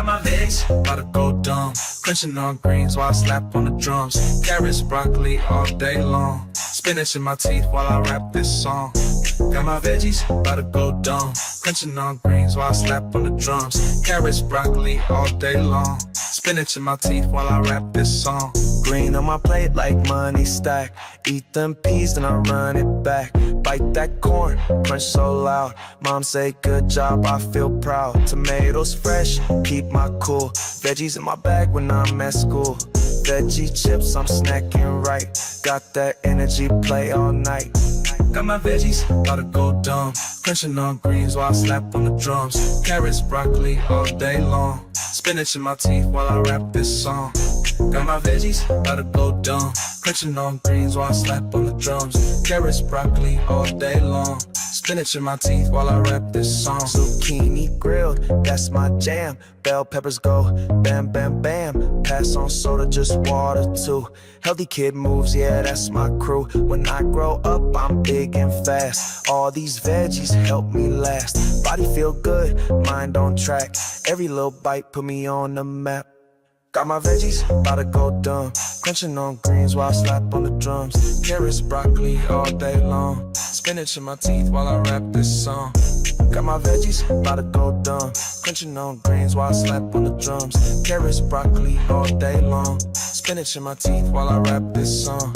Got my veggies, about to go dumb. Crunching on greens while I slap on the drums. Carrots, broccoli all day long. Spinach in my teeth while I rap this song. Got my veggies, about to go dumb. Crunching on greens while I slap on the drums. Carrots, broccoli all day long. Spinach in my teeth while I rap this song. Green on my plate like money stack. Eat them peas, then I run it back. Bite that corn, crunch so loud. Mom say good job, I feel proud. Tomatoes fresh, keep my cool. Veggies in my bag when I'm at school. Veggie chips, I'm snacking right. Got that energy, play all night. Got my veggies, about to go dumb. Crunching on greens while I slap on the drums. Carrots, broccoli all day long. Spinach in my teeth while I rap this song. Got my veggies, about to go dumb. Crunching on greens while I slap on the drums. Carrots, broccoli all day long. Spinach in my teeth while I rap this song. Zucchini grilled, that's my jam. Bell peppers go bam, bam, bam. Pass on soda, just water too. Healthy kid moves, yeah, that's my crew. When I grow up, I'm big and fast. All these veggies help me last. Body feel good, mind on track. Every little bite put me on the map. Got my veggies, about to go dumb. Crunching on greens while I slap on the drums. Carrots, broccoli all day long. Spinach in my teeth while I rap this song. Got my veggies, about to go dumb. Crunching on greens while I slap on the drums. Carrots, broccoli all day long. Spinach in my teeth while I rap this song.